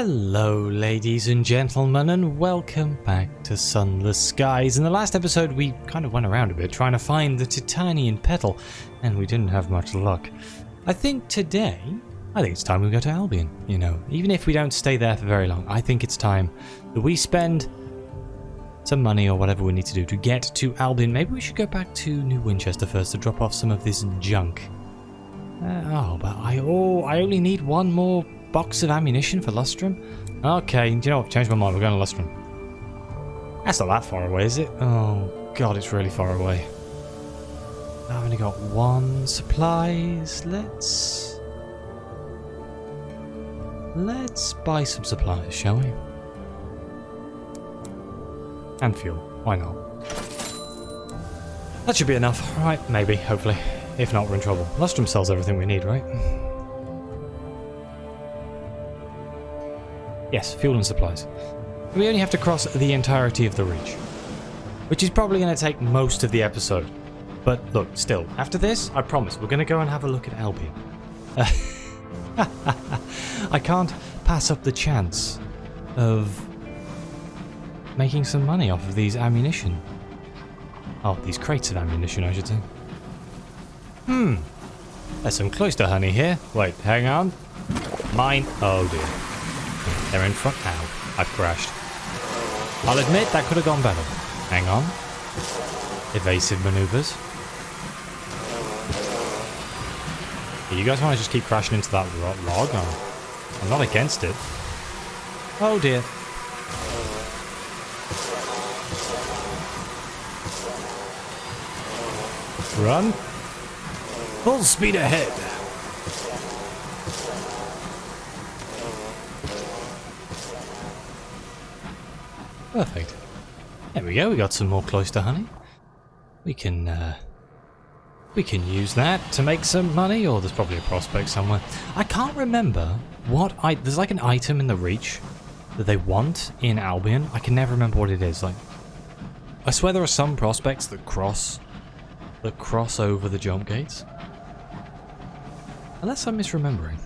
Hello ladies and gentlemen, and welcome back to Sunless Skies. In the last episode we kind of went around a bit trying to find the Titanian petal, and we didn't have much luck. I think today, it's time we go to Albion, you know. Even if we don't stay there for very long, I think it's time that we spend some money or whatever we need to do to get to Albion. Maybe we should go back to New Winchester first to drop off some of this junk. But I only need one more box of ammunition for Lustrum? Okay, do you know what? I've changed my mind. We're going to Lustrum. That's not that far away, is it? Oh, God, it's really far away. I've only got one supplies. Let's buy some supplies, shall we? And fuel. Why not? That should be enough. Right, maybe, hopefully. If not, we're in trouble. Lustrum sells everything we need, right? Yes, fuel and supplies. We only have to cross the entirety of the reach, which is probably going to take most of the episode. But look, still, after this, I promise, we're going to go and have a look at Albion. I can't pass up the chance of making some money off of these ammunition. Oh, these crates of ammunition, I should say. There's some cloister honey here. Wait, hang on. Mine. Oh dear. They're in front now. I've crashed. I'll admit that could have gone better. Hang on. Evasive maneuvers. You guys want to just keep crashing into that log? I'm not against it. Oh dear. Run. Full speed ahead. Perfect. There we go, we got some more cloister honey. We can use that to make some money, or there's probably a prospect somewhere. I can't remember what there's like an item in the reach that they want in Albion. I can never remember what it is. Like, I swear there are some prospects that cross over the jump gates. Unless I'm misremembering.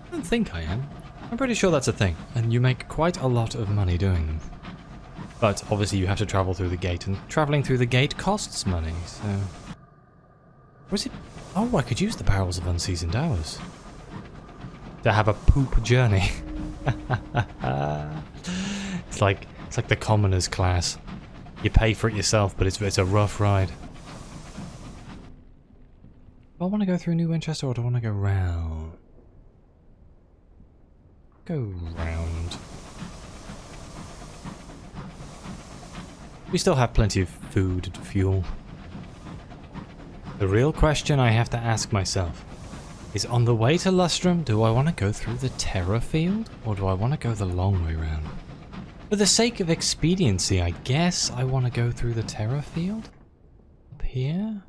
I don't think I am. I'm pretty sure that's a thing, and you make quite a lot of money doing them. But obviously you have to travel through the gate, and travelling through the gate costs money, so... Or is it... Oh, I could use the barrels of unseasoned hours to have a poop journey. It's like the commoners class. You pay for it yourself, but it's a rough ride. Do I want to go through New Winchester, or do I want to go round? Go round. We still have plenty of food and fuel. The real question I have to ask myself is, on the way to Lustrum, do I want to go through the terror field, or do I want to go the long way round? For the sake of expediency, I guess I want to go through the terror field? Up here?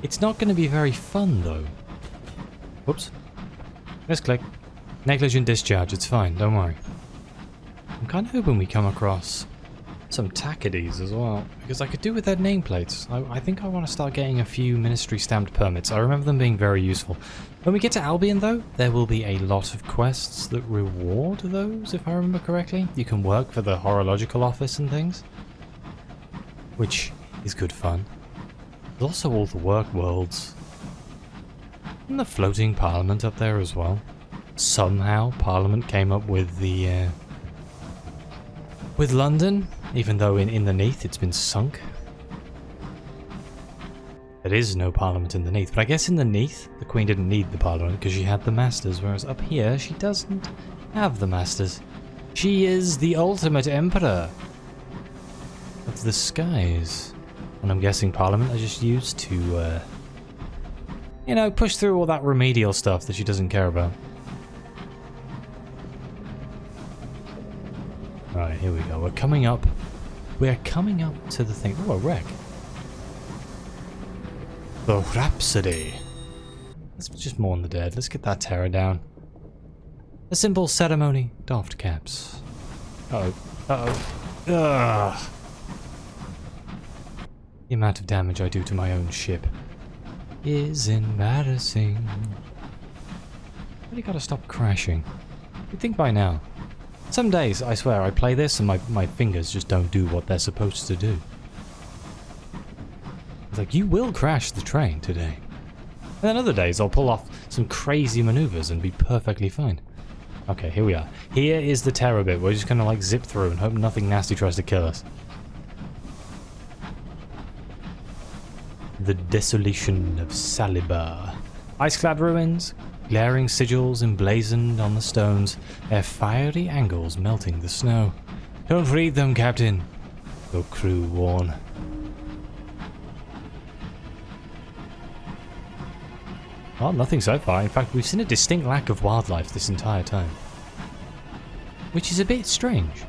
It's not going to be very fun, though. Whoops. Misclick. Negligent discharge, it's fine, don't worry. I'm kind of hoping we come across some Tacadies as well, because I could do with their nameplates. I think I want to start getting a few ministry stamped permits. I remember them being very useful. When we get to Albion, though, there will be a lot of quests that reward those, if I remember correctly. You can work for the horological office and things, which is good fun. There's also all the work worlds. And the floating parliament up there as well. Somehow Parliament came up with the with London, even though in the Neath it's been sunk. There is no Parliament in the Neath, but I guess in the Neath the Queen didn't need the Parliament because she had the Masters, whereas up here she doesn't have the Masters. She is the ultimate Emperor of the skies. And I'm guessing Parliament are just used to, push through all that remedial stuff that she doesn't care about. Alright, here we go. We're coming up to the thing. Oh, a wreck. The Rhapsody. Let's just mourn the dead. Let's get that terror down. A simple ceremony. Doffed caps. Uh-oh. Uh-oh. Ugh. The amount of damage I do to my own ship is embarrassing. Really gotta stop crashing. You'd think by now. Some days, I swear, I play this and my fingers just don't do what they're supposed to do. It's like, you will crash the train today. And then other days, I'll pull off some crazy maneuvers and be perfectly fine. Okay, here we are. Here is the terror bit. We're just gonna like zip through and hope nothing nasty tries to kill us. The desolation of Saliba. Ice-clad ruins, glaring sigils emblazoned on the stones, their fiery angles melting the snow. Don't read them, Captain. Your crew warn. Well, nothing so far. In fact, we've seen a distinct lack of wildlife this entire time. Which is a bit strange.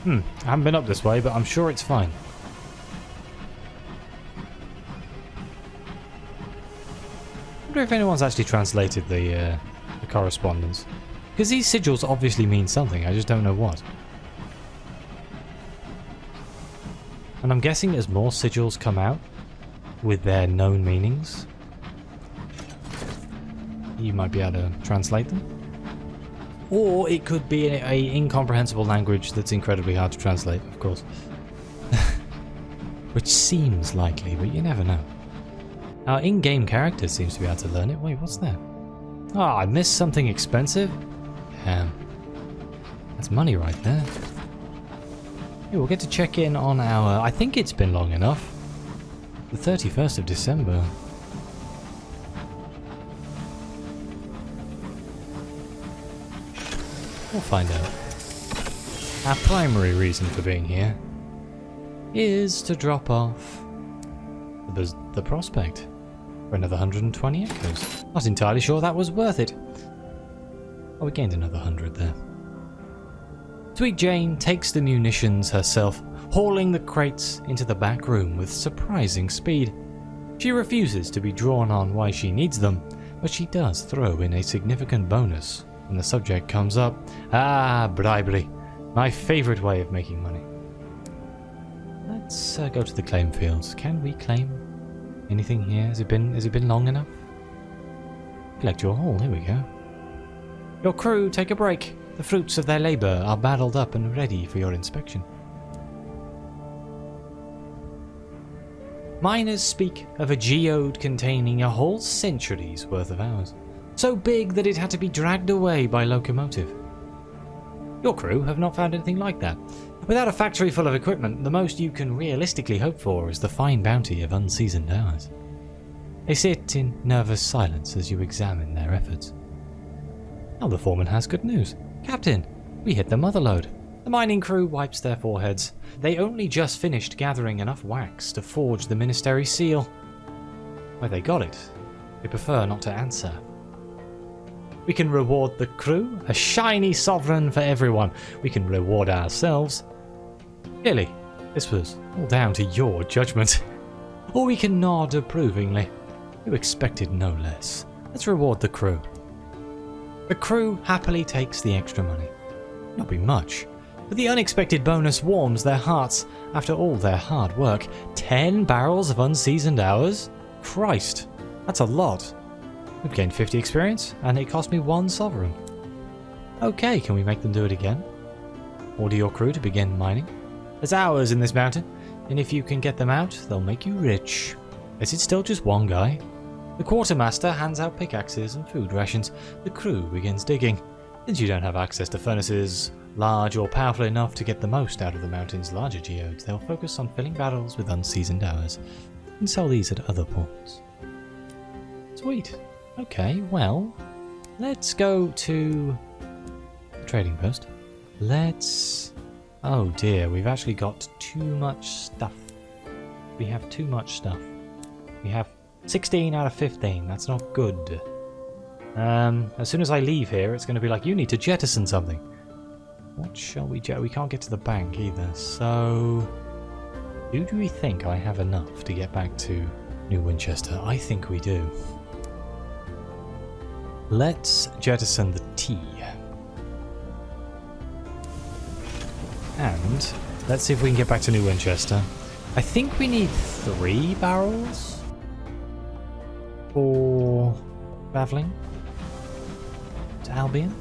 I haven't been up this way, but I'm sure it's fine. I wonder if anyone's actually translated the correspondence. Because these sigils obviously mean something, I just don't know what. And I'm guessing as more sigils come out with their known meanings, you might be able to translate them. Or it could be an incomprehensible language that's incredibly hard to translate, of course. Which seems likely, but you never know. Our in-game character seems to be able to learn it. Wait, what's that? Oh, I missed something expensive? Damn. That's money right there. Yeah, we'll get to check in on our... I think it's been long enough. The 31st of December. We'll find out. Our primary reason for being here is to drop off the prospect for another 120 echoes. Not entirely sure that was worth it. Oh, we gained another 100 there. Sweet Jane takes the munitions herself, hauling the crates into the back room with surprising speed. She refuses to be drawn on why she needs them, but she does throw in a significant bonus when the subject comes up. Ah, bribery. My favourite way of making money. Let's go to the claim fields. Can we claim anything here? Has it been long enough? Collect your haul. Here we go. Your crew take a break. The fruits of their labour are barreled up and ready for your inspection. Miners speak of a geode containing a whole century's worth of hours. So big that it had to be dragged away by locomotive. Your crew have not found anything like that. Without a factory full of equipment, the most you can realistically hope for is the fine bounty of unseasoned hours. They sit in nervous silence as you examine their efforts. Now the foreman has good news. Captain, we hit the mother lode. The mining crew wipes their foreheads. They only just finished gathering enough wax to forge the ministry seal. Where they got it, they prefer not to answer. We can reward the crew, a shiny sovereign for everyone. We can reward ourselves. Clearly, this was all down to your judgment. Or we can nod approvingly. You expected no less. Let's reward the crew. The crew happily takes the extra money. Not be much, but the unexpected bonus warms their hearts after all their hard work. 10 barrels of unseasoned hours? Christ, that's a lot. We've gained 50 experience, and it cost me 1 sovereign. Okay, can we make them do it again? Order your crew to begin mining. There's hours in this mountain, and if you can get them out, they'll make you rich. Is it still just one guy? The quartermaster hands out pickaxes and food rations. The crew begins digging. Since you don't have access to furnaces large or powerful enough to get the most out of the mountain's larger geodes, they'll focus on filling barrels with unseasoned hours and sell these at other ports. Sweet. Okay, well, let's go to the trading post. Oh dear, we've actually got too much stuff. We have too much stuff. We have 16 out of 15. That's not good. As soon as I leave here, it's going to be like, you need to jettison something. What shall we We can't get to the bank either, so... do we think I have enough to get back to New Winchester? I think we do. Let's jettison the tea. And let's see if we can get back to New Winchester. I think we need 3 barrels? before travelling to Albion?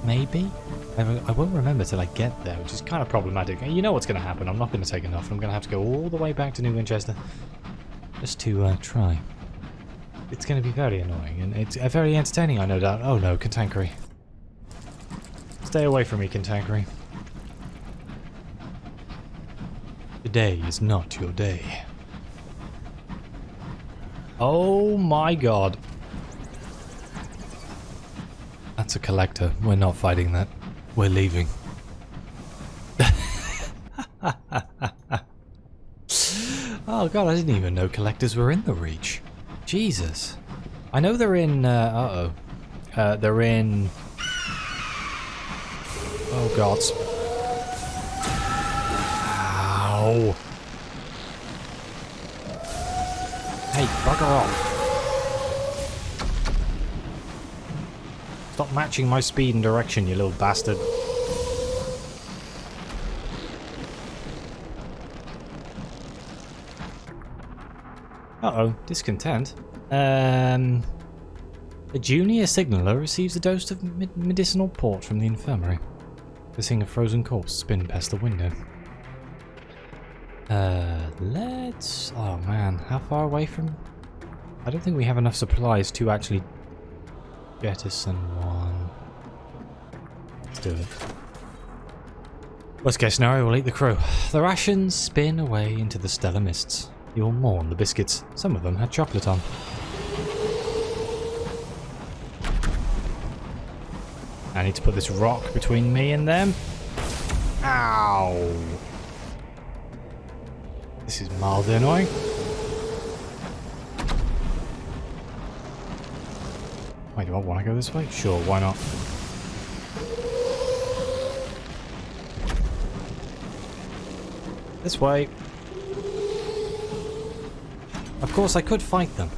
Maybe? I won't remember till I get there, which is kind of problematic. You know what's going to happen. I'm not going to take enough. I'm going to have to go all the way back to New Winchester just to try. It's going to be very annoying, and it's very entertaining, I no doubt. Oh no, Cantankerous. Stay away from me, Cantankerous. Today is not your day. Oh my god. That's a collector. We're not fighting that. We're leaving. Oh god, I didn't even know collectors were in the Reach. Jesus. I know they're in, they're in... Oh god. Ow. Hey, bugger off. Stop matching my speed and direction, you little bastard. Uh-oh, Discontent. A junior signaller receives a dose of medicinal port from the infirmary. They're seeing a frozen corpse spin past the window. Let's... Oh man, how far away from... I don't think we have enough supplies to actually jettison one. Let's do it. Worst case scenario, we'll eat the crew. The rations spin away into the stellar mists. You'll mourn the biscuits. Some of them had chocolate on. I need to put this rock between me and them. Ow! This is mildly annoying. Wait, do I want to go this way? Sure, why not? This way. Of course, I could fight them.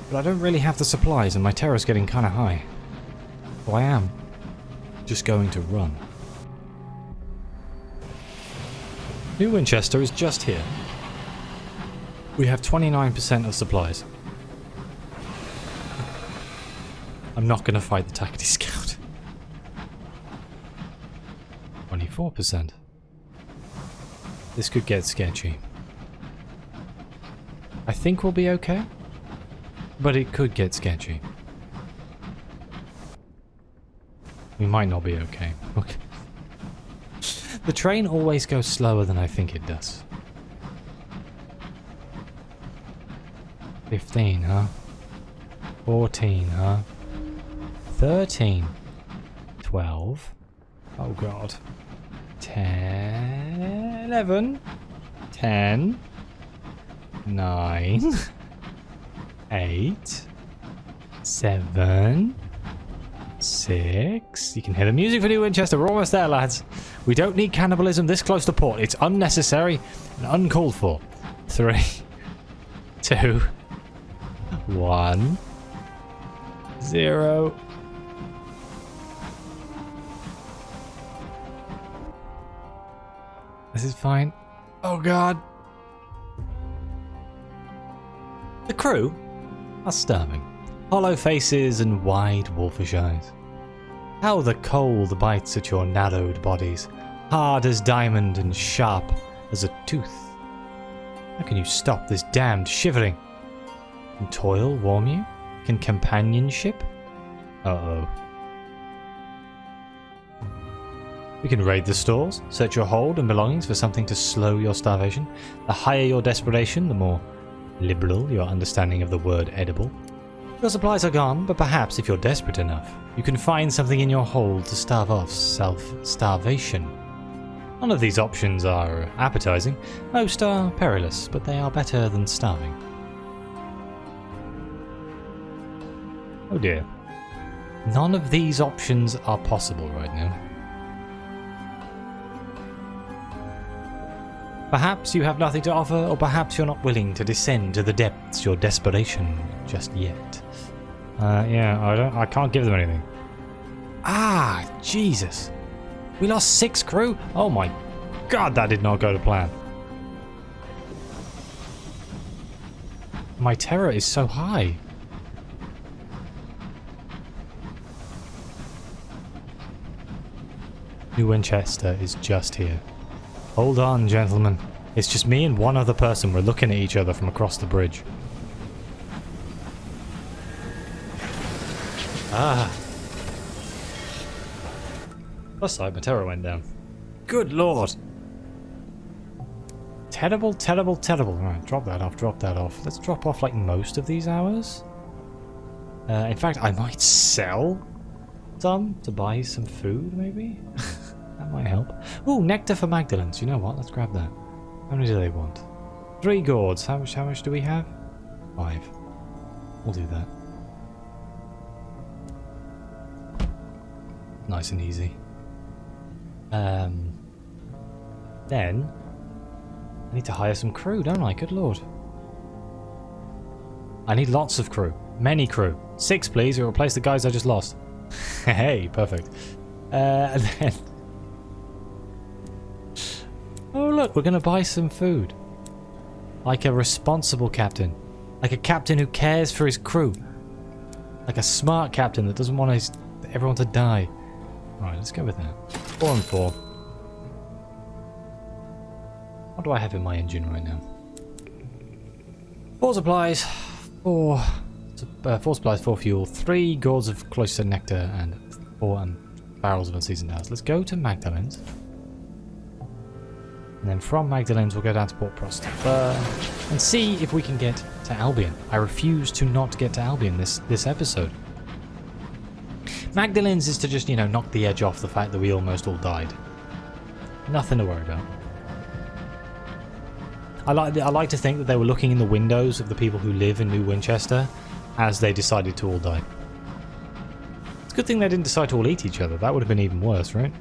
But I don't really have the supplies and my terror's getting kind of high. So I am just going to run. New Winchester is just here. We have 29% of supplies. I'm not going to fight the Tackety Scout. 24%. This could get sketchy. I think we'll be okay, but it could get sketchy. We might not be okay. Okay. The train always goes slower than I think it does. 15, huh? 14, huh? 13. 12. Oh god. 10. 11. 10. 9. 8. 7. 6. You can hear the music for New Winchester. We're almost there, lads. We don't need cannibalism this close to port. It's unnecessary and uncalled for. 3. 2. 1. 0. This is fine. Oh god. The crew are starving. Hollow faces and wide wolfish eyes. How the cold bites at your narrowed bodies, hard as diamond and sharp as a tooth. How can you stop this damned shivering? Can toil warm you? Can companionship? Uh-oh. We can raid the stores, search your hold and belongings for something to slow your starvation. The higher your desperation, the more liberal your understanding of the word edible. Your supplies are gone, but perhaps if you're desperate enough, you can find something in your hold to starve off self-starvation. None of these options are appetizing. Most are perilous, but they are better than starving. Oh dear. None of these options are possible right now. Perhaps you have nothing to offer, or perhaps you're not willing to descend to the depths of your desperation just yet. Yeah, I can't give them anything. Ah, Jesus. We lost 6 crew? Oh my god, that did not go to plan. my terror is so high. New Winchester is just here. Hold on, gentlemen. It's just me and one other person. We're looking at each other from across the bridge. Ah. Plus side, my terror went down. Good lord. Terrible, terrible, terrible. Alright, drop that off, drop that off. Let's drop off like most of these hours. In fact, I might sell some to buy some food, maybe? That might help. Ooh, nectar for Magdalenes. You know what? Let's grab that. How many do they want? 3 gourds. How much do we have? 5. We'll do that. Nice and easy. Then I need to hire some crew, don't I? Good lord. I need lots of crew. Many crew. 6, please, or replace the guys I just lost. Hey, perfect. And then... Oh, look, we're going to buy some food. Like a responsible captain. Like a captain who cares for his crew. Like a smart captain that doesn't want everyone to die. Alright, let's go with that. 4 and 4. What do I have in my engine right now? 4 supplies, 4 supplies, 4 fuel, 3 gourds of cloister nectar, and 4 barrels of unseasoned ales. Let's go to Magdalene's. And then from Magdalene's, we'll go down to Port Prospector and see if we can get to Albion. I refuse to not get to Albion this episode. Magdalene's is to just, you know, knock the edge off the fact that we almost all died. Nothing to worry about. I like to think that they were looking in the windows of the people who live in New Winchester as they decided to all die. It's a good thing they didn't decide to all eat each other. That would have been even worse, right?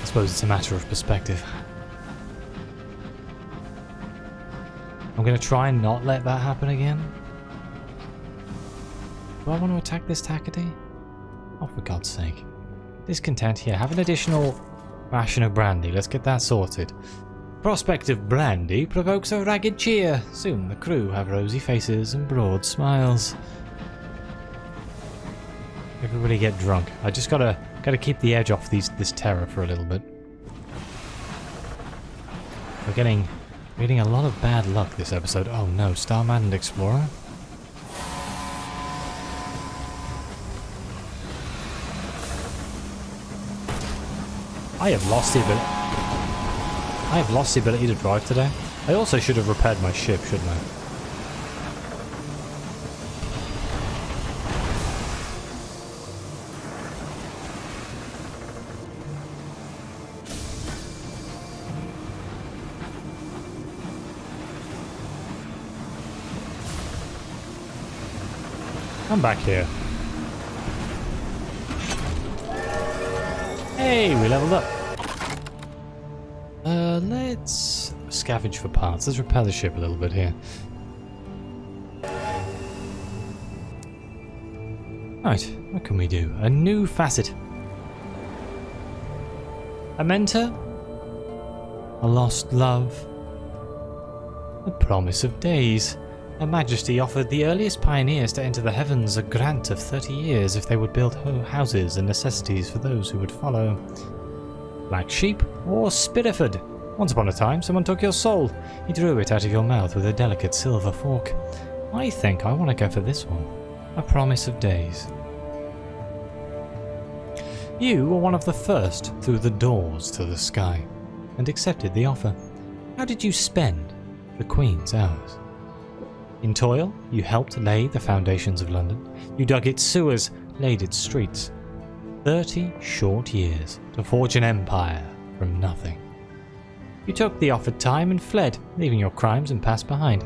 I suppose it's a matter of perspective. I'm going to try and not let that happen again. Do I want to attack this Takati? Oh, for God's sake. Discontent here. Have an additional ration of brandy. Let's get that sorted. Prospect of brandy provokes a ragged cheer. Soon the crew have rosy faces and broad smiles. Everybody get drunk. I just gotta keep the edge off this terror for a little bit. We're getting a lot of bad luck this episode. Oh no, Starman and Explorer. I have lost the ability to drive today. I also should have repaired my ship, shouldn't I? Come back here. Hey, we leveled up. Let's scavenge for parts. Let's repair the ship a little bit here. Right, what can we do? A new facet. A mentor? A lost love? A promise of days. Her Majesty offered the earliest pioneers to enter the heavens a grant of 30 years if they would build houses and necessities for those who would follow. Black sheep or Spiritford? Once upon a time, someone took your soul. He drew it out of your mouth with a delicate silver fork. I think I want to go for this one. A promise of days. You were one of the first through the doors to the sky, and accepted the offer. How did you spend the Queen's hours? In toil, you helped lay the foundations of London. You dug its sewers, laid its streets. 30 short years to forge an empire from nothing. You took the offered time and fled, leaving your crimes and past behind.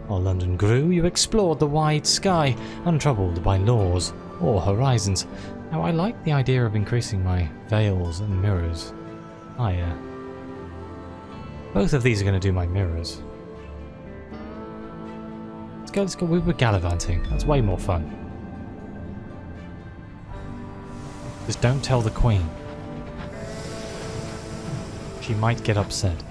While London grew, you explored the wide sky, untroubled by laws or horizons. Now I like the idea of increasing my veils and mirrors higher. Both of these are going to do my mirrors. Let's go. We were gallivanting. That's way more fun. Just don't tell the Queen. She might get upset.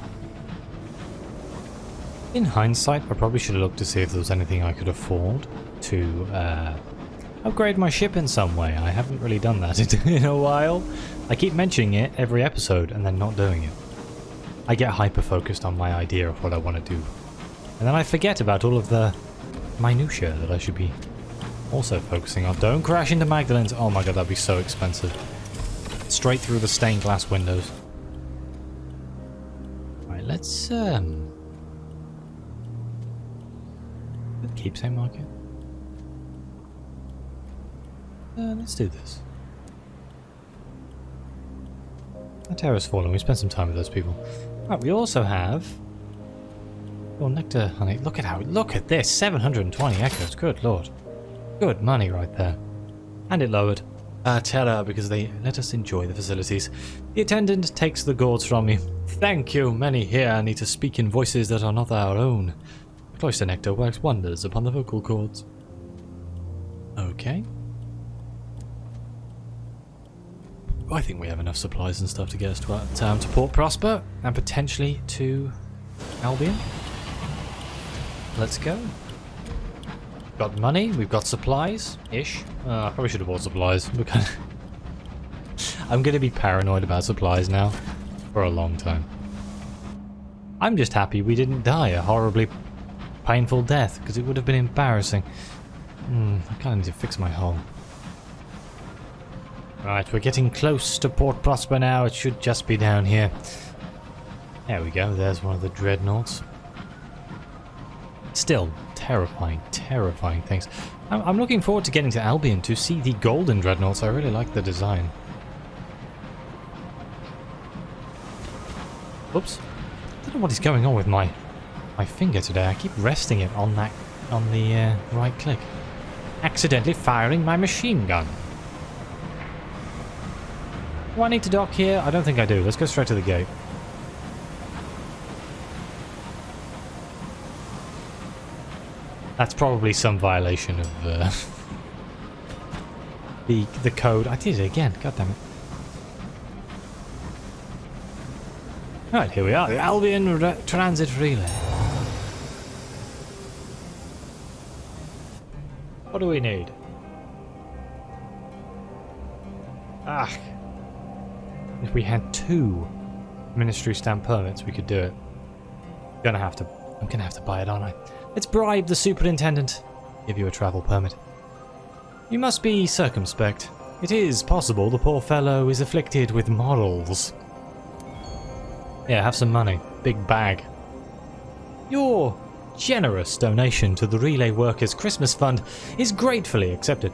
In hindsight, I probably should have looked to see if there was anything I could afford to upgrade my ship in some way. I haven't really done that in a while. I keep mentioning it every episode and then not doing it. I get hyper-focused on my idea of what I want to do. And then I forget about all of the minutiae that I should be also focusing on. Don't crash into Magdalene's. Oh my god, that'd be so expensive. Straight through the stained glass windows. Alright, let's Keepsake Market. Let's do this. The terror's fallen. We spent some time with those people. Right, we also have... Oh, nectar, honey. Look at this. 720 echoes. Good lord. Good money right there. And it lowered. Terror, because they let us enjoy the facilities. The attendant takes the gourds from me. Thank you. Many here need to speak in voices that are not our own. Cloister nectar works wonders upon the vocal cords. Okay. I think we have enough supplies and stuff to get us to Port Prosper and potentially to Albion. Let's go. We've got money, we've got supplies-ish. I probably should have bought supplies. I'm going to be paranoid about supplies now for a long time. I'm just happy we didn't die a horribly painful death, because it would have been embarrassing. I kind of need to fix my hull. Right, we're getting close to Port Prosper now. It should just be down here. There we go. There's one of the dreadnoughts. Still, terrifying things. I'm looking forward to getting to Albion to see the golden dreadnoughts. I really like the design. Oops. I don't know what is going on with my finger today. I keep resting it on the right click. Accidentally firing my machine gun. Do I need to dock here? I don't think I do. Let's go straight to the gate. That's probably some violation of the code. I did it again. God damn it. Right, here we are. The Albion Transit Relay. What do we need? If we had 2 ministry stamp permits, we could do it. I'm gonna have to buy it, aren't I? Let's bribe the superintendent. Give you a travel permit. You must be circumspect. It is possible the poor fellow is afflicted with morals. Yeah, have some money. Big bag. Your generous donation to the Relay Workers Christmas Fund is gratefully accepted.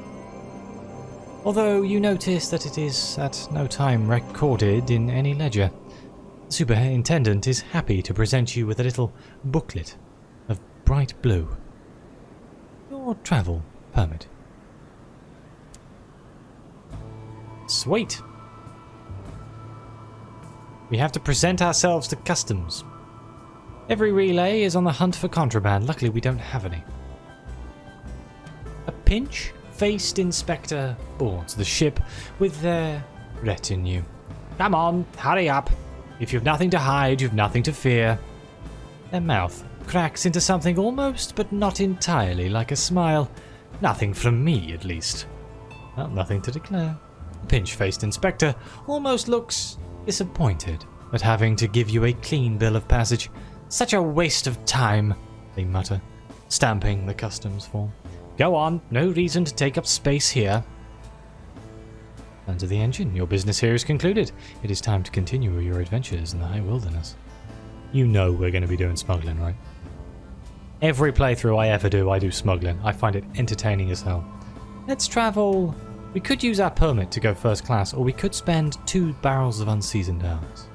Although you notice that it is at no time recorded in any ledger, the superintendent is happy to present you with a little booklet of bright blue. Your travel permit. Sweet. We have to present ourselves to customs. Every relay is on the hunt for contraband. Luckily, we don't have any. A pinch-faced inspector boards the ship with their retinue. Come on, hurry up. If you've nothing to hide, you've nothing to fear. Their mouth cracks into something almost, but not entirely, like a smile. Nothing from me, at least. Well, nothing to declare. The pinch-faced inspector almost looks disappointed at having to give you a clean bill of passage. Such a waste of time, they mutter, stamping the customs form. Go on, no reason to take up space here. Turn to the engine. Your business here is concluded. It is time to continue your adventures in the high wilderness. You know we're going to be doing smuggling, right? Every playthrough I ever do, I do smuggling. I find it entertaining as hell. Let's travel. We could use our permit to go first class, or we could spend 2 barrels of unseasoned hours.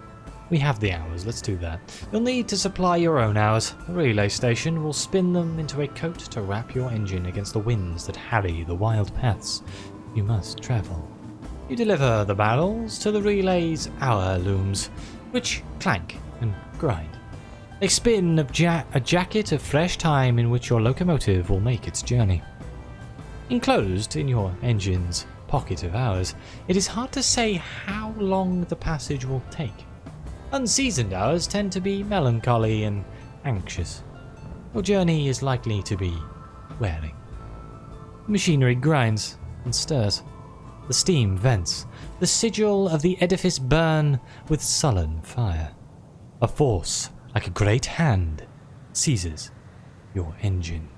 We have the hours, let's do that. You'll need to supply your own hours. The relay station will spin them into a coat to wrap your engine against the winds that harry the wild paths you must travel. You deliver the barrels to the relay's hour looms, which clank and grind. They spin a jacket of fresh time in which your locomotive will make its journey. Enclosed in your engine's pocket of hours, it is hard to say how long the passage will take. Unseasoned hours tend to be melancholy and anxious. your journey is likely to be wearing. Machinery grinds and stirs. The steam vents. The sigil of the edifice burn with sullen fire. A force, like a great hand, seizes your engine.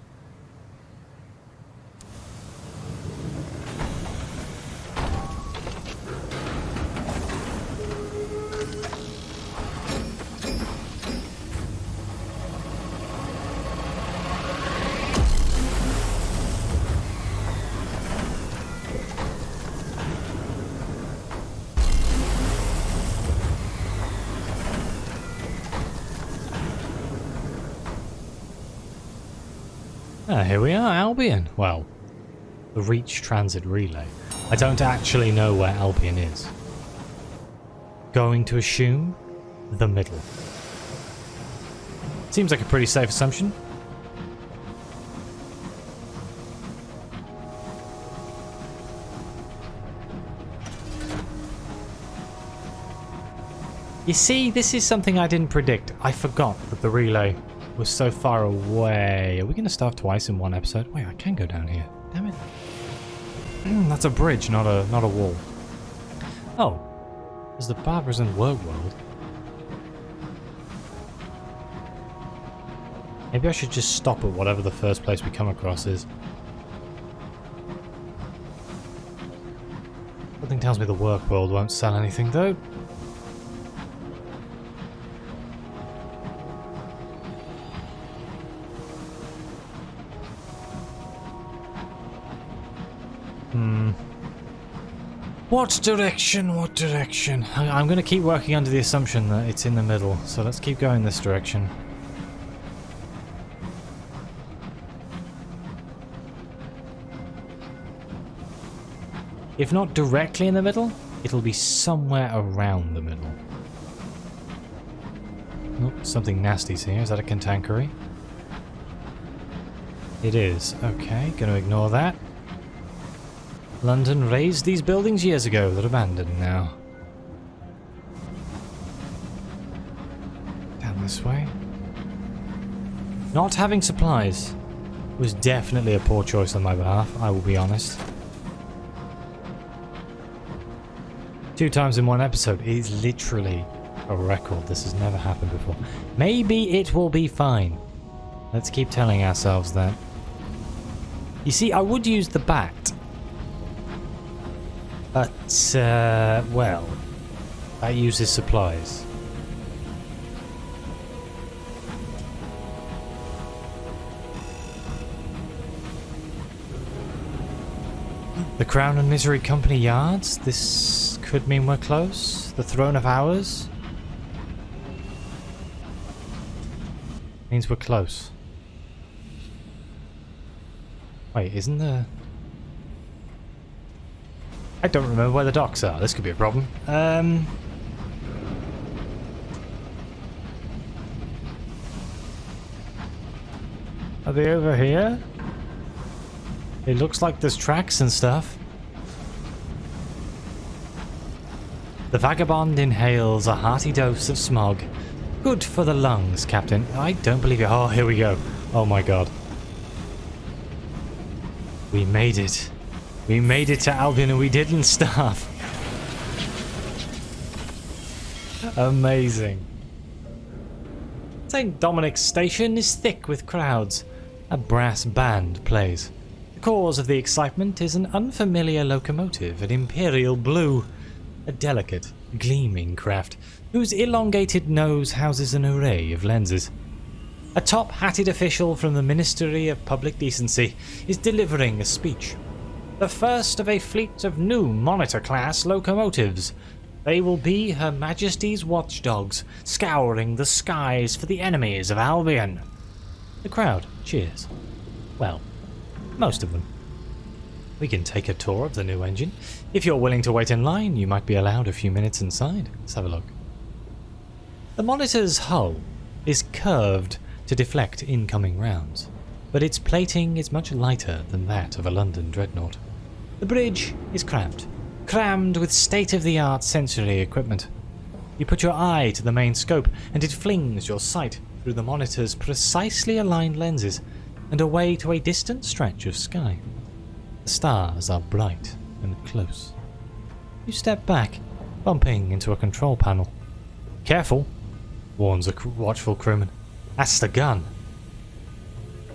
Here we are, Albion. Well, the Reach Transit Relay. I don't actually know where Albion is. Going to assume the middle. Seems like a pretty safe assumption. You see, this is something I didn't predict. I forgot that the relay was so far away. Are we going to starve twice in one episode? Wait, I can go down here. Damn it. That's a bridge, not a wall. Oh, there's the Barbers and Work World. Maybe I should just stop at whatever the first place we come across is. Something tells me the Work World won't sell anything though. What direction? What direction? I'm going to keep working under the assumption that it's in the middle, so let's keep going this direction. If not directly in the middle, it'll be somewhere around the middle. Oh, something nasty's here. Is that a cantankery? It is. Okay, going to ignore that. London razed these buildings years ago. They're abandoned now. Down this way. Not having supplies was definitely a poor choice on my behalf, I will be honest. 2 times in one episode is literally a record. This has never happened before. Maybe it will be fine. Let's keep telling ourselves that. You see, I would use the bat. But, well, that uses supplies. The Crown and Misery Company yards? This could mean we're close. The Throne of Hours? Means we're close. Wait, isn't there... I don't remember where the docks are. This could be a problem. Are they over here? It looks like there's tracks and stuff. The vagabond inhales a hearty dose of smog. Good for the lungs, Captain. I don't believe it. Oh, here we go. Oh my god. We made it. We made it to Albion and we didn't starve. Amazing. St. Dominic's station is thick with crowds. A brass band plays. The cause of the excitement is an unfamiliar locomotive in imperial blue. A delicate, gleaming craft whose elongated nose houses an array of lenses. A top-hatted official from the Ministry of Public Decency is delivering a speech. The first of a fleet of new monitor-class locomotives. They will be Her Majesty's watchdogs, scouring the skies for the enemies of Albion. The crowd cheers. Well, most of them. We can take a tour of the new engine. If you're willing to wait in line, you might be allowed a few minutes inside. Let's have a look. The Monitor's hull is curved to deflect incoming rounds, but its plating is much lighter than that of a London dreadnought. The bridge is crammed with state-of-the-art sensory equipment. You put your eye to the main scope, and it flings your sight through the monitor's precisely aligned lenses and away to a distant stretch of sky. The stars are bright and close. You step back, bumping into a control panel. "Careful," warns a watchful crewman. "That's the gun."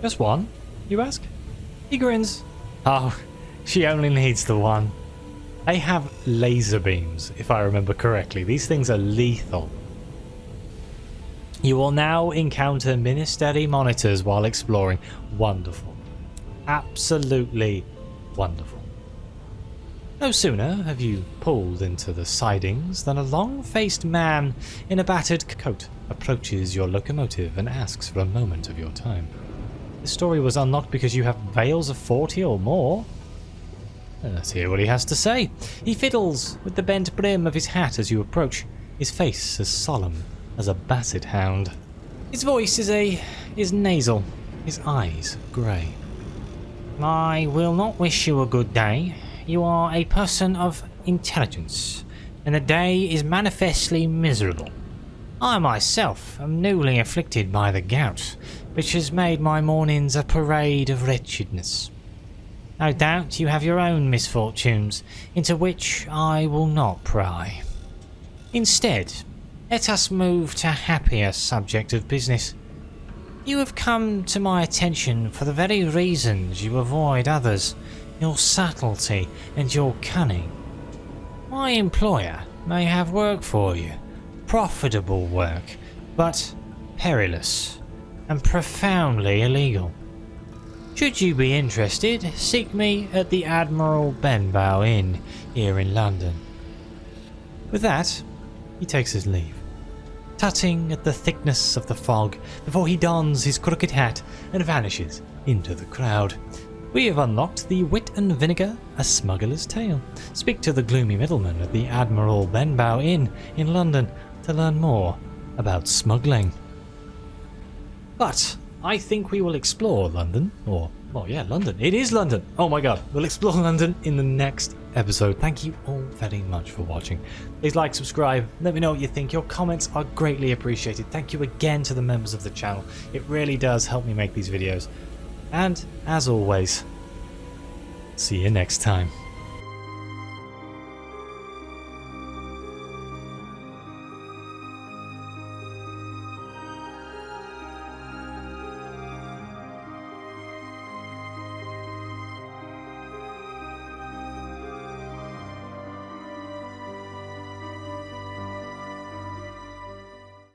"Just one?" you ask. He grins. "Oh, she only needs the one." They have laser beams, if I remember correctly. These things are lethal. You will now encounter ministry monitors while exploring. Wonderful. Absolutely wonderful. No sooner have you pulled into the sidings than a long-faced man in a battered coat approaches your locomotive and asks for a moment of your time. The story was unlocked because you have veils of 40 or more. Let's hear what he has to say. He fiddles with the bent brim of his hat as you approach, his face as solemn as a basset hound. His voice is nasal, his eyes grey. "I will not wish you a good day. You are a person of intelligence, and the day is manifestly miserable. I myself am newly afflicted by the gout, which has made my mornings a parade of wretchedness. No doubt you have your own misfortunes, into which I will not pry. Instead, let us move to a happier subject of business. You have come to my attention for the very reasons you avoid others, your subtlety and your cunning. My employer may have work for you, profitable work, but perilous and profoundly illegal. Should you be interested, seek me at the Admiral Benbow Inn here in London." With that, he takes his leave, tutting at the thickness of the fog before he dons his crooked hat and vanishes into the crowd. We have unlocked the Wit and Vinegar, A Smuggler's Tale. Speak to the gloomy middleman at the Admiral Benbow Inn in London to learn more about smuggling. But I think we will explore London, London. It is London. Oh my god, we'll explore London in the next episode. Thank you all very much for watching. Please like, subscribe, let me know what you think. Your comments are greatly appreciated. Thank you again to the members of the channel. It really does help me make these videos. And as always, see you next time.